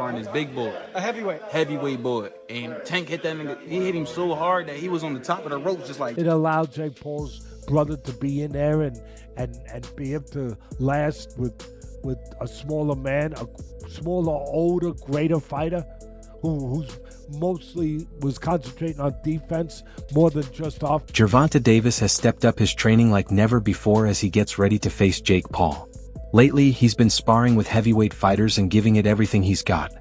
On his big boy, A heavyweight. heavyweight boy, and Tank hit that nigga. He hit him so hard that he was on the top of the rope, just like. It allowed Jake Paul's brother to be in there and be able to last with a smaller man, a smaller, older, greater fighter who's mostly was concentrating on defense more than just off. Gervonta Davis has stepped up his training like never before as he gets ready to face Jake Paul. Lately, he's been sparring with heavyweight fighters and giving it everything he's got.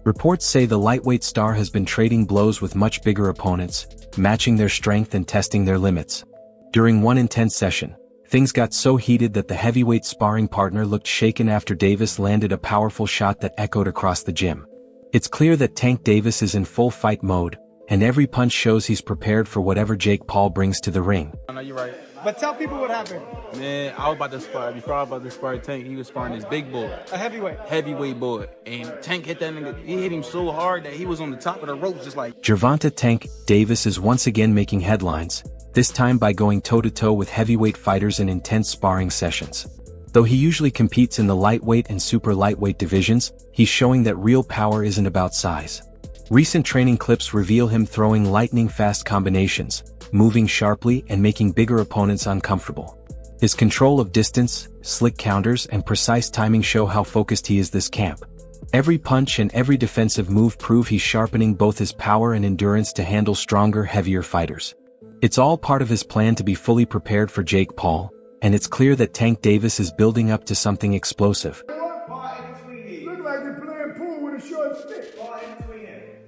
Reports say the lightweight star has been trading blows with much bigger opponents, matching their strength and testing their limits. During one intense session, things got so heated that the heavyweight sparring partner looked shaken after Davis landed a powerful shot that echoed across the gym. It's clear that Tank Davis is in full fight mode, and every punch shows he's prepared for whatever Jake Paul brings to the ring. I know you're right. But tell people what happened. Man, I was about to spar. Before I was about to spar Tank, he was sparring his big boy. A heavyweight. Heavyweight boy. And Tank hit that nigga. He hit him so hard that he was on the top of the rope, just like. Gervonta Tank Davis is once again making headlines, this time by going toe-to-toe with heavyweight fighters in intense sparring sessions. Though he usually competes in the lightweight and super lightweight divisions, he's showing that real power isn't about size. Recent training clips reveal him throwing lightning-fast combinations, moving sharply and making bigger opponents uncomfortable. His control of distance, slick counters, and precise timing show how focused he is this camp. Every punch and every defensive move prove he's sharpening both his power and endurance to handle stronger, heavier fighters. It's all part of his plan to be fully prepared for Jake Paul, and it's clear that Tank Davis is building up to something explosive. Look like you're playing pool with a short stick.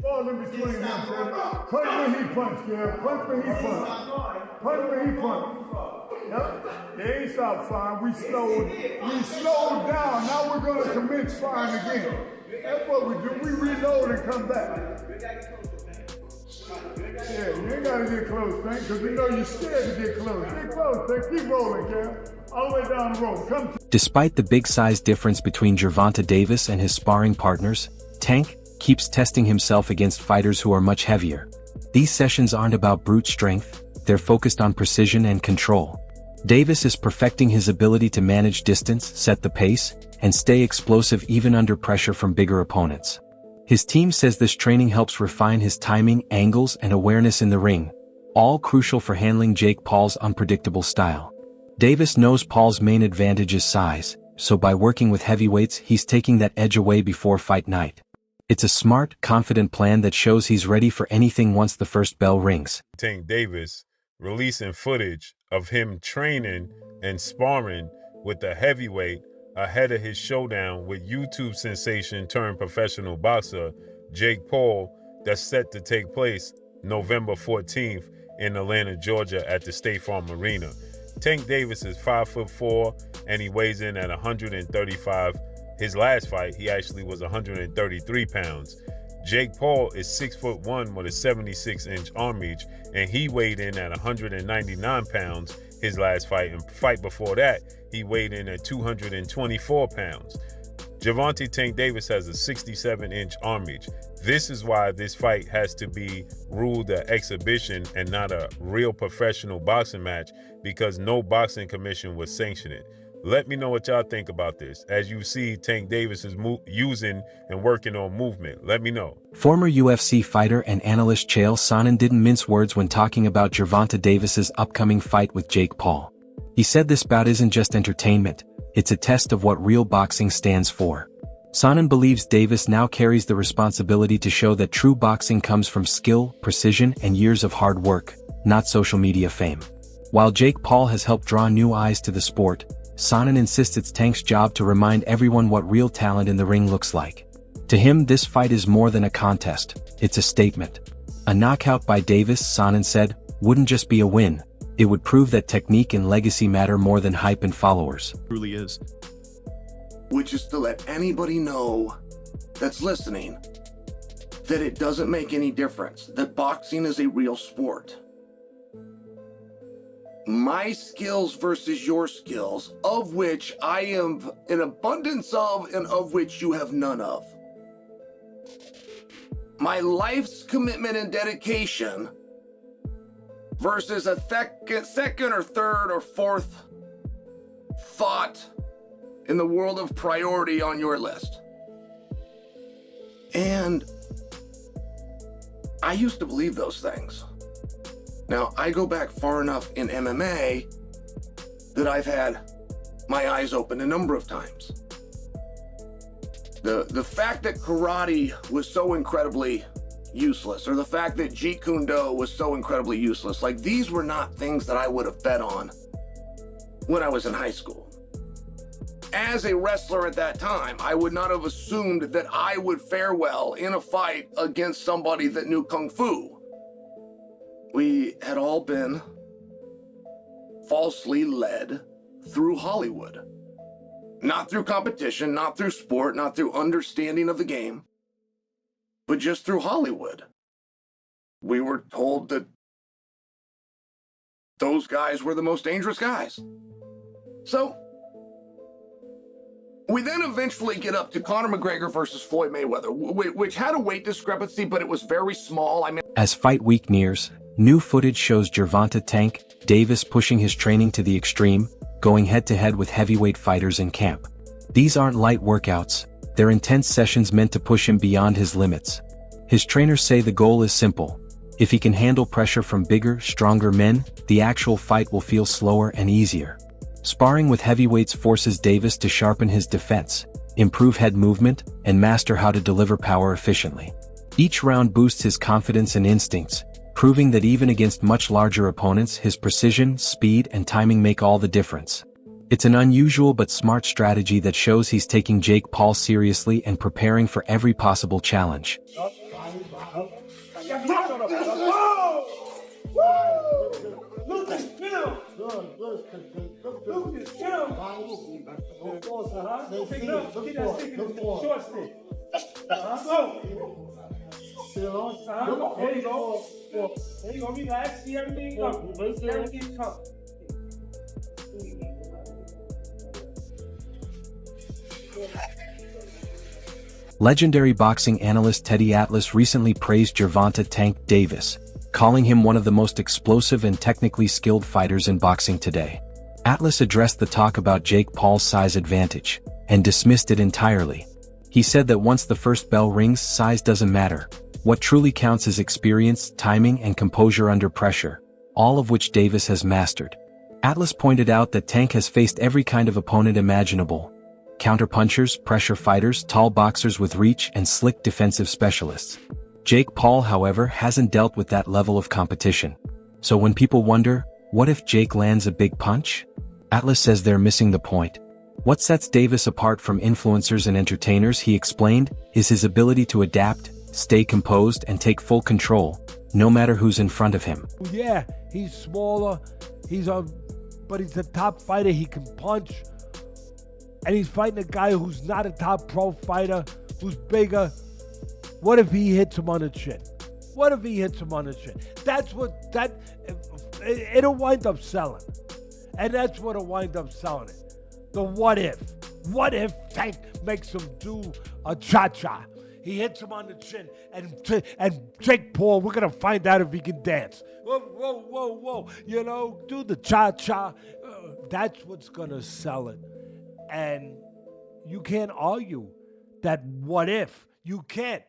Ball in between them, Punch when he punch, yeah. Punch when he punch. Punch when he punch. Yep. They ain't stopped firing. We slowed down. Now we're gonna commence firing again. That's what we do. We reload and come back. Yeah, you ain't gotta get close, Tank, because we know you're scared to get close. Get close, Tank. Keep rolling, Cam. All the way down the road. Come. Despite the big size difference between Gervonta Davis and his sparring partners, Tank keeps testing himself against fighters who are much heavier. These sessions aren't about brute strength, they're focused on precision and control. Davis is perfecting his ability to manage distance, set the pace, and stay explosive even under pressure from bigger opponents. His team says this training helps refine his timing, angles, and awareness in the ring, all crucial for handling Jake Paul's unpredictable style. Davis knows Paul's main advantage is size, so by working with heavyweights he's taking that edge away before fight night. It's a smart, confident plan that shows he's ready for anything once the first bell rings. Tank Davis releasing footage of him training and sparring with the heavyweight ahead of his showdown with YouTube sensation turned professional boxer Jake Paul that's set to take place November 14th in Atlanta, Georgia at the State Farm Arena. Tank Davis is 5'4" and he weighs in at 135. His last fight, he actually was 133 pounds. Jake Paul is 6'1" with a 76-inch arm reach, and he weighed in at 199 pounds his last fight. And fight before that, he weighed in at 224 pounds. Gervonta Tank Davis has a 67-inch arm reach. This is why this fight has to be ruled an exhibition and not a real professional boxing match, because no boxing commission would sanction it. Let me know what y'all think about this. As you see, Tank Davis is using and working on movement. Let me know. Former UFC fighter and analyst Chael Sonnen didn't mince words when talking about Gervonta Davis's upcoming fight with Jake Paul. He said this bout isn't just entertainment, it's a test of what real boxing stands for. Sonnen believes Davis now carries the responsibility to show that true boxing comes from skill, precision, and years of hard work, not social media fame. While Jake Paul has helped draw new eyes to the sport, Sonnen insists it's Tank's job to remind everyone what real talent in the ring looks like. To him, this fight is more than a contest, it's a statement. A knockout by Davis, Sonnen said, wouldn't just be a win, it would prove that technique and legacy matter more than hype and followers. It truly is. Which is to let anybody know that's listening that it doesn't make any difference, that boxing is a real sport. My skills versus your skills, of which I am an abundance of and of which you have none of. My life's commitment and dedication versus a second or third or fourth thought in the world of priority on your list. And I used to believe those things. Now, I go back far enough in MMA that I've had my eyes open a number of times. The fact that karate was so incredibly useless, or the fact that Jeet Kune Do was so incredibly useless, like these were not things that I would have bet on when I was in high school. As a wrestler at that time, I would not have assumed that I would fare well in a fight against somebody that knew Kung Fu. We had all been falsely led through Hollywood. Not through competition, not through sport, not through understanding of the game, but just through Hollywood. We were told that those guys were the most dangerous guys. So, we then eventually get up to Conor McGregor versus Floyd Mayweather, which had a weight discrepancy, but it was very small. As fight week nears, new footage shows Gervonta Tank Davis pushing his training to the extreme, going head-to-head with heavyweight fighters in camp. These aren't light workouts, they're intense sessions meant to push him beyond his limits. His trainers say the goal is simple. If he can handle pressure from bigger, stronger men, the actual fight will feel slower and easier. Sparring with heavyweights forces Davis to sharpen his defense, improve head movement, and master how to deliver power efficiently. Each round boosts his confidence and instincts, proving that even against much larger opponents, his precision, speed, and timing make all the difference. It's an unusual but smart strategy that shows he's taking Jake Paul seriously and preparing for every possible challenge. There you go. There you go. Relax. See everything go. Everything come. Legendary boxing analyst Teddy Atlas recently praised Gervonta Tank Davis, calling him one of the most explosive and technically skilled fighters in boxing today. Atlas addressed the talk about Jake Paul's size advantage, and dismissed it entirely. He said that once the first bell rings, size doesn't matter. What truly counts is experience, timing, and composure under pressure, all of which Davis has mastered. Atlas pointed out that Tank has faced every kind of opponent imaginable: counterpunchers, pressure fighters, tall boxers with reach, and slick defensive specialists. Jake Paul, however, hasn't dealt with that level of competition. So when people wonder, what if Jake lands a big punch? Atlas says they're missing the point. What sets Davis apart from influencers and entertainers, he explained, is his ability to adapt, stay composed, and take full control, no matter who's in front of him. Yeah, he's smaller, but he's a top fighter, he can punch, and he's fighting a guy who's not a top pro fighter, who's bigger. What if he hits him on the chin? What if he hits him on the chin? It'll wind up selling. And that's what'll wind up selling it. The what if. What if Tank makes him do a cha-cha? He hits him on the chin, and Jake Paul, we're going to find out if he can dance. Whoa, whoa, whoa, whoa. You know, do the cha-cha. That's what's going to sell it. And you can't argue that what if. You can't.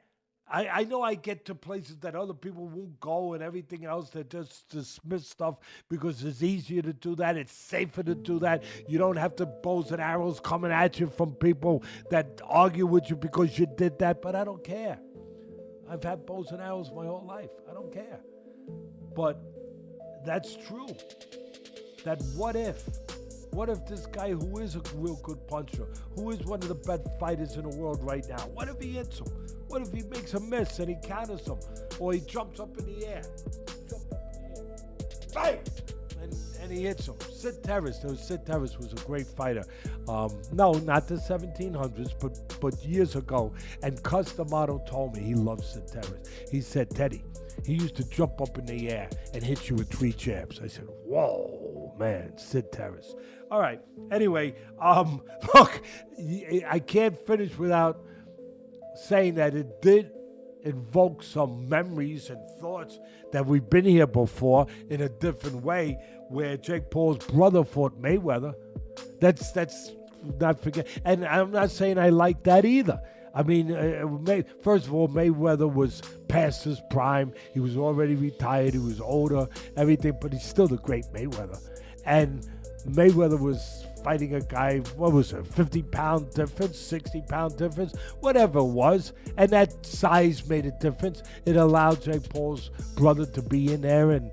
I know I get to places that other people won't go and everything else, that just dismiss stuff because it's easier to do that. It's safer to do that. You don't have the bows and arrows coming at you from people that argue with you because you did that. But I don't care. I've had bows and arrows my whole life. I don't care. But that's true. That what if? What if this guy who is a real good puncher, who is one of the best fighters in the world right now, what if he hits him? What if he makes a miss and he counters him? Or he jumps up in the air. Bang! And he hits him. Sid Terrace was a great fighter. No, not the 1700s, but years ago. And Cus D'Amato told me he loved Sid Terrace. He said, Teddy, he used to jump up in the air and hit you with 3 jabs. I said, whoa, man, Sid Terrace. All right. Anyway, look, I can't finish without saying that invoke some memories and thoughts that we've been here before in a different way, where Jake Paul's brother fought Mayweather. That's not forget. And I'm not saying I like that either. I mean, first of all, Mayweather was past his prime. He was already retired. He was older, everything, but he's still the great Mayweather. And Mayweather was fighting a guy, what was it, 50-pound difference, 60-pound difference, whatever it was. And that size made a difference. It allowed Jake Paul's brother to be in there and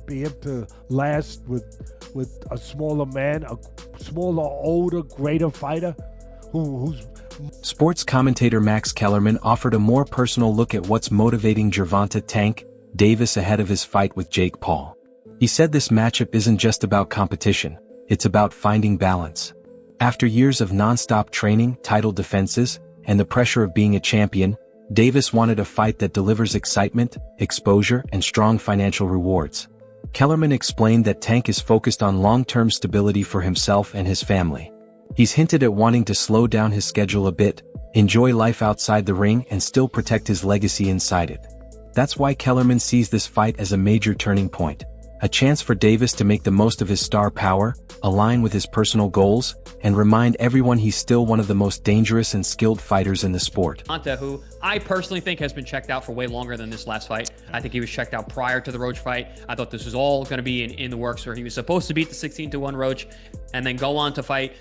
be able to last with a smaller man, a smaller, older, greater fighter who's... Sports commentator Max Kellerman offered a more personal look at what's motivating Gervonta "Tank" Davis ahead of his fight with Jake Paul. He said this matchup isn't just about competition, it's about finding balance. After years of non-stop training, title defenses, and the pressure of being a champion, Davis wanted a fight that delivers excitement, exposure, and strong financial rewards. Kellerman explained that Tank is focused on long-term stability for himself and his family. He's hinted at wanting to slow down his schedule a bit, enjoy life outside the ring, and still protect his legacy inside it. That's why Kellerman sees this fight as a major turning point. A chance for Davis to make the most of his star power, align with his personal goals, and remind everyone he's still one of the most dangerous and skilled fighters in the sport. Gervonta, who I personally think has been checked out for way longer than this last fight. I think he was checked out prior to the Roach fight. I thought this was all going to be in the works, where he was supposed to beat the 16-1 Roach and then go on to fight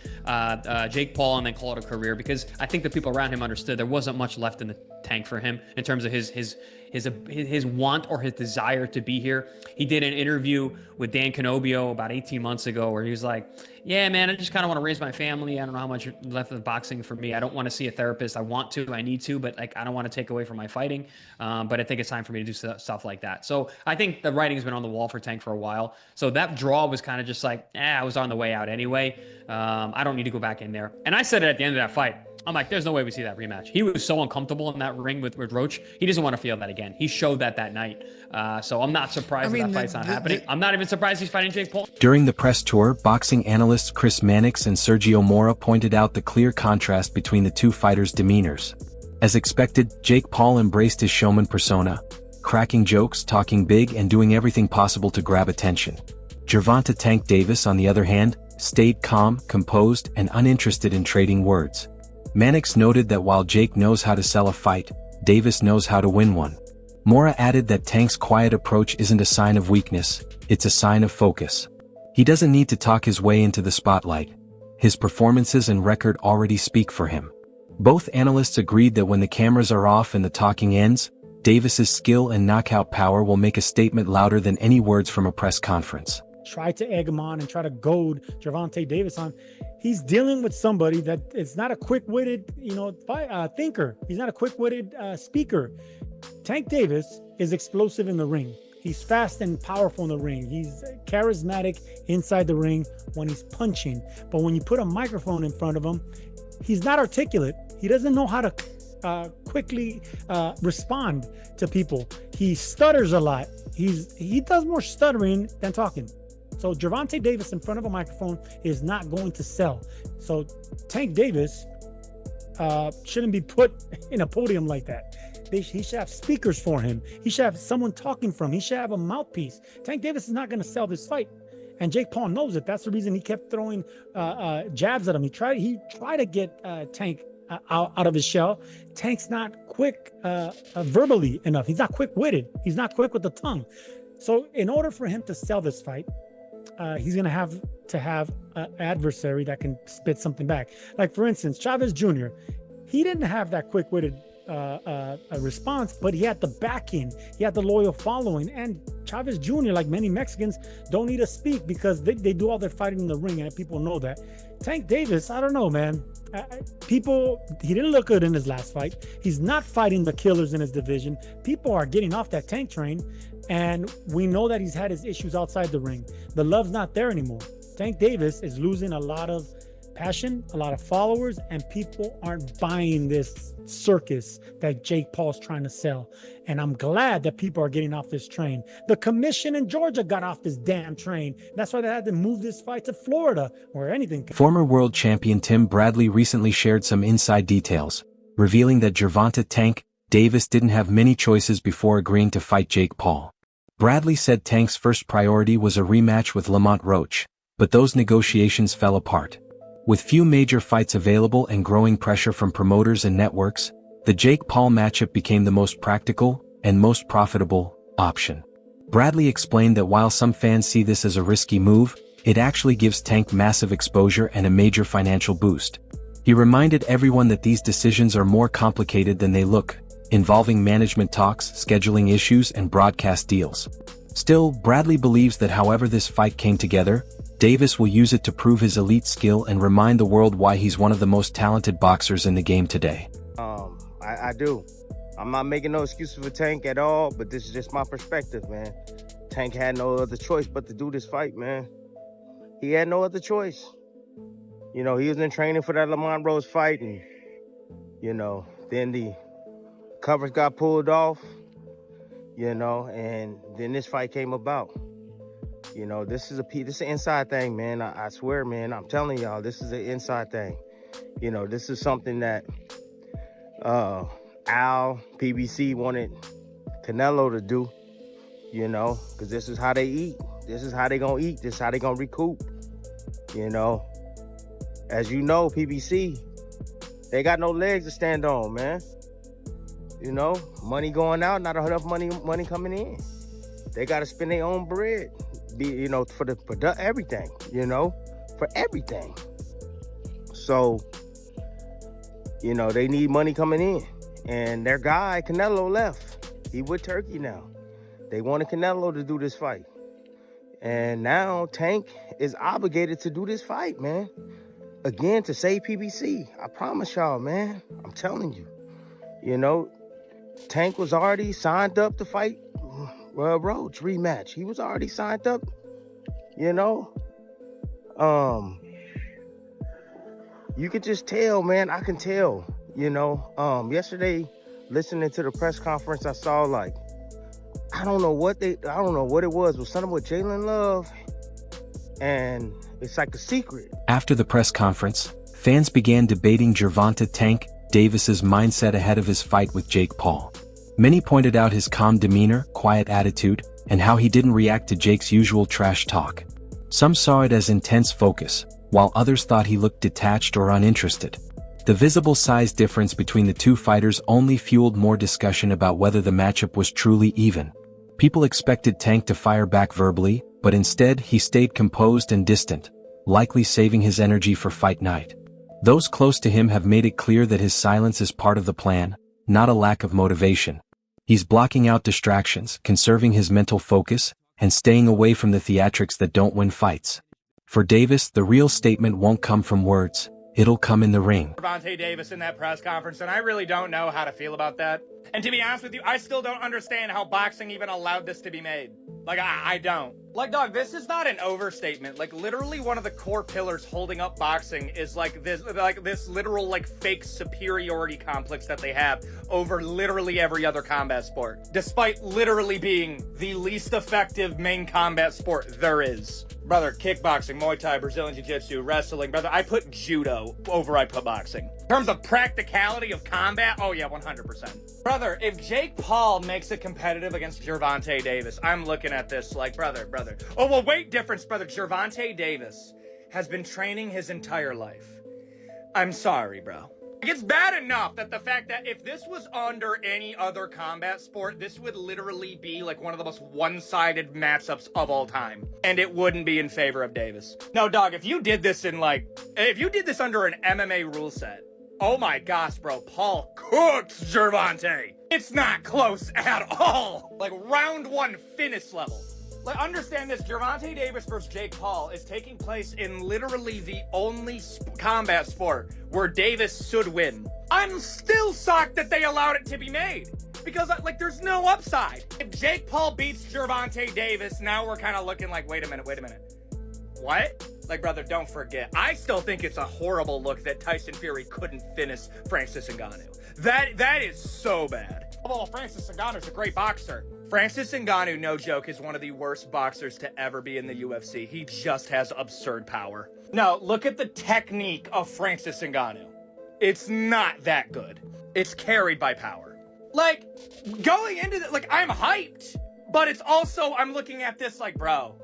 Jake Paul and then call it a career, because I think the people around him understood there wasn't much left in the tank for him in terms of his want or his desire to be here. He did an interview with Dan Canobio about 18 months ago where he was like, yeah, man, I just kind of want to raise my family. I don't know how much left of boxing for me. I don't want to see a therapist. I want to, I need to, but like, I don't want to take away from my fighting. But I think it's time for me to do stuff like that. So I think the writing's been on the wall for Tank for a while. So that draw was kind of just like, I was on the way out anyway. I don't need to go back in there. And I said it at the end of that fight. I'm like, there's no way we see that rematch. He was so uncomfortable in that ring with Roach. He doesn't want to feel that again. He showed that night. So I'm not surprised that fight's not happening. I'm not even surprised he's fighting Jake Paul. During the press tour, boxing analysts Chris Mannix and Sergio Mora pointed out the clear contrast between the two fighters' demeanors. As expected, Jake Paul embraced his showman persona, cracking jokes, talking big, and doing everything possible to grab attention. Gervonta "Tank" Davis, on the other hand, stayed calm, composed, and uninterested in trading words. Mannix noted that while Jake knows how to sell a fight, Davis knows how to win one. Mora added that Tank's quiet approach isn't a sign of weakness, it's a sign of focus. He doesn't need to talk his way into the spotlight. His performances and record already speak for him. Both analysts agreed that when the cameras are off and the talking ends, Davis's skill and knockout power will make a statement louder than any words from a press conference. Try to egg him on and try to goad Gervonta Davis on. He's dealing with somebody that is not a quick-witted, thinker. He's not a quick-witted speaker. Tank Davis is explosive in the ring. He's fast and powerful in the ring. He's charismatic inside the ring when he's punching. But when you put a microphone in front of him, he's not articulate. He doesn't know how to quickly respond to people. He stutters a lot. He does more stuttering than talking. So Gervonta Davis in front of a microphone is not going to sell. So Tank Davis shouldn't be put in a podium like that. He should have speakers for him. He should have someone talking for him. He should have a mouthpiece. Tank Davis is not going to sell this fight. And Jake Paul knows it. That's the reason he kept throwing jabs at him. He tried to get Tank out of his shell. Tank's not quick verbally enough. He's not quick-witted. He's not quick with the tongue. So in order for him to sell this fight, he's going to have an adversary that can spit something back. Like, for instance, Chavez Jr., he didn't have that quick-witted response, but he had the backing. He had the loyal following. And Chavez Jr., like many Mexicans, don't need to speak because they do all their fighting in the ring, and people know that. Tank Davis, I don't know, man. He didn't look good in his last fight. He's not fighting the killers in his division. People are getting off that Tank train, and we know that he's had his issues outside the ring. The love's not there anymore. Tank Davis is losing a lot of passion, a lot of followers, and people aren't buying this circus that Jake Paul's trying to sell. And I'm glad that people are getting off this train. The commission in Georgia got off this damn train. That's why they had to move this fight to Florida, where anything can. Former world champion Tim Bradley recently shared some inside details, revealing that Gervonta "Tank" Davis didn't have many choices before agreeing to fight Jake Paul. Bradley said Tank's first priority was a rematch with Lamont Roach, but those negotiations fell apart. With few major fights available and growing pressure from promoters and networks, the Jake Paul matchup became the most practical and most profitable option. Bradley explained that while some fans see this as a risky move, it actually gives Tank massive exposure and a major financial boost. He reminded everyone that these decisions are more complicated than they look, involving management talks, scheduling issues, and broadcast deals. Still, Bradley believes that however this fight came together, Davis will use it to prove his elite skill and remind the world why he's one of the most talented boxers in the game today. I do. I'm not making no excuses for Tank at all, but this is just my perspective, man. Tank had no other choice but to do this fight, man. He had no other choice. You know, he was in training for that Lamont Rose fight, and, you know, then the covers got pulled off, you know, and then this fight came about. You know, this is an inside thing, man. I swear, man, I'm telling y'all, this is an inside thing. You know, this is something that Al, PBC wanted Canelo to do, you know, because this is how they eat. This is how they gonna eat. This is how they gonna recoup, you know. As you know, PBC, they got no legs to stand on, man. You know, money going out, not enough money coming in. They got to spend their own bread, you know, for everything, you know, for everything. So, you know, they need money coming in. And their guy, Canelo, left. He with Turkey now. They wanted Canelo to do this fight. And now Tank is obligated to do this fight, man. Again, to save PBC. I promise y'all, man. I'm telling you. You know, Tank was already signed up to fight Roach rematch. He was already signed up, you know. You could just tell, man. I can tell, you know. Yesterday, listening to the press conference, I saw, like, I don't know what it was. It was something with Jalen Love, and it's like a secret. After the press conference, fans began debating Gervonta Tank Davis's mindset ahead of his fight with Jake Paul. Many pointed out his calm demeanor, quiet attitude, and how he didn't react to Jake's usual trash talk. Some saw it as intense focus, while others thought he looked detached or uninterested. The visible size difference between the two fighters only fueled more discussion about whether the matchup was truly even. People expected Tank to fire back verbally, but instead he stayed composed and distant, likely saving his energy for fight night. Those close to him have made it clear that his silence is part of the plan, not a lack of motivation. He's blocking out distractions, conserving his mental focus, and staying away from the theatrics that don't win fights. For Davis, the real statement won't come from words, it'll come in the ring. Gervonta Davis in that press conference, and I really don't know how to feel about that. And to be honest with you, I still don't understand how boxing even allowed this to be made. Like, I don't. Like, dog, this is not an overstatement. Like, literally one of the core pillars holding up boxing is like this literal, like, fake superiority complex that they have over literally every other combat sport. Despite literally being the least effective main combat sport there is. Brother, kickboxing, Muay Thai, Brazilian Jiu-Jitsu, wrestling, brother, I put judo over I put boxing. In terms of practicality of combat, oh yeah, 100%. Brother, if Jake Paul makes it competitive against Gervonta Davis, I'm looking at this like, brother. Oh, well, weight difference, brother. Gervonta Davis has been training his entire life. I'm sorry, bro. It's bad enough that the fact that if this was under any other combat sport, this would literally be like one of the most one-sided matchups of all time. And it wouldn't be in favor of Davis. No, dog, if you did this under an MMA rule set, oh my gosh, bro, Paul cooks Gervonta. It's not close at all. Like round one finish level. Like, understand this, Gervonta Davis versus Jake Paul is taking place in literally the only combat sport where Davis should win. I'm still shocked that they allowed it to be made. Because, like, there's no upside. If Jake Paul beats Gervonta Davis, now we're kind of looking like, wait a minute. What? Like, brother, don't forget. I still think it's a horrible look that Tyson Fury couldn't finish Francis Ngannou. That is so bad. Well, Francis Ngannou's a great boxer. Francis Ngannou, no joke, is one of the worst boxers to ever be in the UFC. He just has absurd power. No, look at the technique of Francis Ngannou. It's not that good. It's carried by power. Like, going into the, like, I'm hyped, but it's also, I'm looking at this like, bro,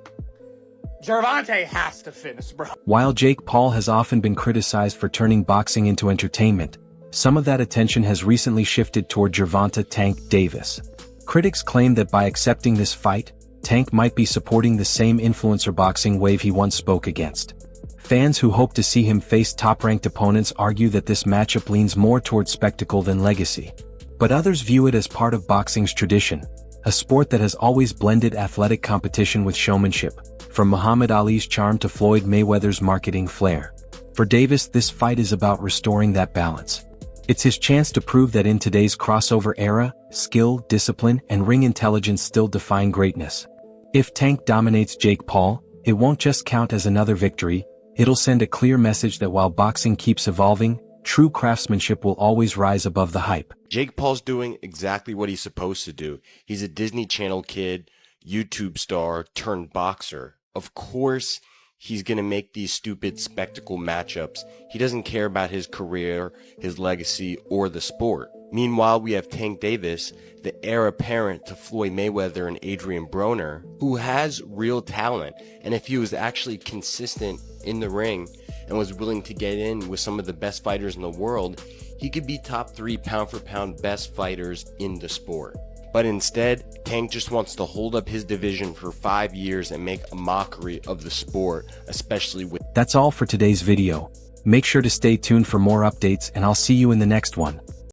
Gervonta has to finish, bro. While Jake Paul has often been criticized for turning boxing into entertainment, some of that attention has recently shifted toward Gervonta Tank Davis. Critics claim that by accepting this fight, Tank might be supporting the same influencer boxing wave he once spoke against. Fans who hope to see him face top-ranked opponents argue that this matchup leans more toward spectacle than legacy. But others view it as part of boxing's tradition, a sport that has always blended athletic competition with showmanship, from Muhammad Ali's charm to Floyd Mayweather's marketing flair. For Davis, this fight is about restoring that balance. It's his chance to prove that in today's crossover era, skill, discipline, and ring intelligence still define greatness. If Tank dominates Jake Paul, it won't just count as another victory, it'll send a clear message that while boxing keeps evolving, true craftsmanship will always rise above the hype. Jake Paul's doing exactly what he's supposed to do. He's a Disney Channel kid, YouTube star, turned boxer. Of course, he's going to make these stupid spectacle matchups. He doesn't care about his career, his legacy, or the sport. Meanwhile, we have Tank Davis, the heir apparent to Floyd Mayweather and Adrian Broner, who has real talent. And if he was actually consistent in the ring and was willing to get in with some of the best fighters in the world, he could be top 3 pound for pound best fighters in the sport. But instead, Tank just wants to hold up his division for 5 years and make a mockery of the sport, especially with... That's all for today's video. Make sure to stay tuned for more updates and I'll see you in the next one.